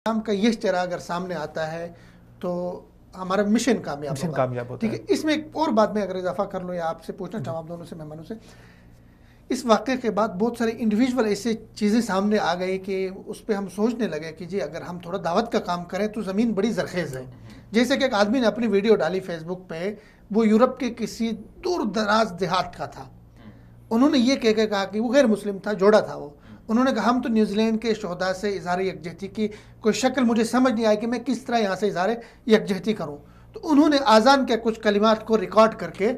اسلام کا یہ چہرہ اگر سامنے آتا ہے تو ہمارا مشن کامیاب ہوتا ہے. ٹھیک ہے. اس میں ایک اور بات میں اگر اضافہ کر لوں یا آپ سے پوچھنا چاہوں آپ دونوں سے مہمانوں سے، اس واقعے کے بعد بہت سارے انڈیویجول ایسے چیزیں سامنے آ گئی کہ اس پہ ہم سوچنے لگے کہ جی اگر ہم تھوڑا دعوت کا کام کریں تو زمین بڑی زرخیز ہے. جیسے کہ ایک آدمی نے اپنی ویڈیو ڈالی فیس بک پہ، وہ یورپ کے کسی دور دراز دیہات کا تھا. انہوں نے یہ کہہ کے کہا کہ وہ غیر مسلم تھا، جوڑا تھا. وہ انہوں نے کہا ہم تو نیوزی لینڈ کے شہداء سے اظہار یکجہتی کی کوئی شکل مجھے سمجھ نہیں آئی کہ میں کس طرح یہاں سے اظہار یکجہتی کروں. تو انہوں نے آذان کے کچھ کلمات کو ریکارڈ کر کے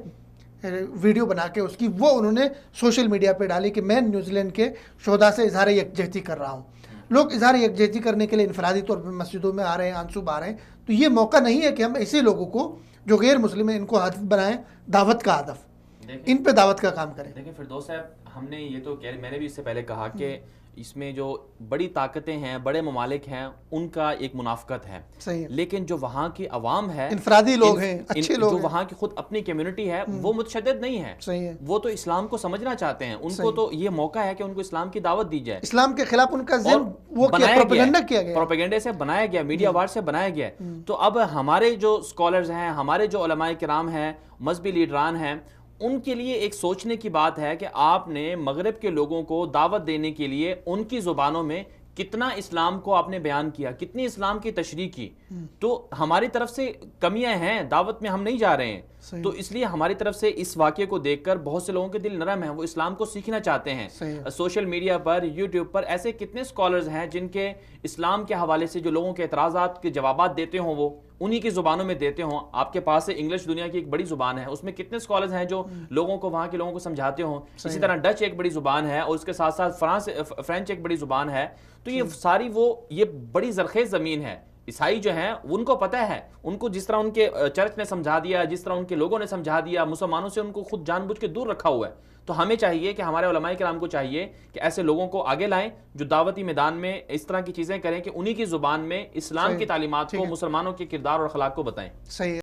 ویڈیو بنا کے اس کی وہ انہوں نے سوشل میڈیا پہ ڈالی کہ میں نیوزی لینڈ کے شہداء سے اظہار یکجہتی کر رہا ہوں. لوگ اظہار یکجہتی کرنے کے لیے انفرادی طور پہ مسجدوں میں آ رہے ہیں، انصب آ رہے ہیں. تو یہ موقع نہیں ہے کہ ہم ایسے لوگوں کو جو غیر مسلم ہیں ان کو ہدف بنائیں، دعوت کا ہدف، ان پہ دعوت کا کام کریں. دیکھیں فردوس صاحب، ہم نے یہ تو میں نے بھی اس سے پہلے کہا کہ اس میں جو بڑی طاقتیں ہیں، بڑے ممالک ہیں، ان کا ایک منافقت ہے. صحیح ہے. لیکن جو وہاں کی عوام ہے، انفرادی لوگ ہیں، اچھے لوگ جو ہیں، وہاں کی خود اپنی کمیونٹی ہے، وہ متشدد نہیں ہے. صحیح ہے. وہ تو اسلام کو سمجھنا چاہتے ہیں. ان کو تو یہ موقع ہے کہ ان کو اسلام کی دعوت دی جائے. اسلام کے خلاف ان کا ذہن وہ پروپیگنڈا کیا گیا، پروپیگنڈے سے بنایا گیا، میڈیا وار سے بنایا گیا. تو اب ہمارے جو اسکالرز ہیں، ہمارے جو علماء کرام ہیں، مذہبی لیڈران ہیں، ان کے لیے ایک سوچنے کی بات ہے کہ آپ نے مغرب کے لوگوں کو دعوت دینے کے لیے ان کی زبانوں میں کتنا اسلام کو آپ نے بیان کیا، کتنی اسلام کی تشریح کی. تو ہماری طرف سے کمیاں ہیں، دعوت میں ہم نہیں جا رہے ہیں. تو اس لیے ہماری طرف سے اس واقعے کو دیکھ کر بہت سے لوگوں کے دل نرم ہیں، وہ اسلام کو سیکھنا چاہتے ہیں. سوشل میڈیا پر، یوٹیوب پر ایسے کتنے سکالرز ہیں جن کے اسلام کے حوالے سے جو لوگوں کے اعتراضات کے جوابات دیتے ہوں وہ انہی کی زبانوں میں دیتے ہوں. آپ کے پاس سے انگلش دنیا کی ایک بڑی زبان ہے، اس میں کتنے سکالرز ہیں جو لوگوں کو، وہاں کے لوگوں کو سمجھاتے ہوں. اسی طرح ڈچ ایک بڑی زبان ہے اور اس کے ساتھ ساتھ فرینچ ایک بڑی زبان ہے. تو یہ ساری یہ بڑی زرخیز زمین ہے. عیسائی جو ہیں ان کو پتہ ہے، ان کو جس طرح ان کے چرچ نے سمجھا دیا، جس طرح ان کے لوگوں نے سمجھا دیا، مسلمانوں سے ان کو خود جان بوجھ کے دور رکھا ہوا ہے. تو ہمیں چاہیے کہ ہمارے علماء کرام کو چاہیے کہ ایسے لوگوں کو آگے لائیں جو دعوتی میدان میں اس طرح کی چیزیں کریں کہ انہی کی زبان میں اسلام کی تعلیمات کو، مسلمانوں کے کردار اور اخلاق کو بتائیں. صحیح.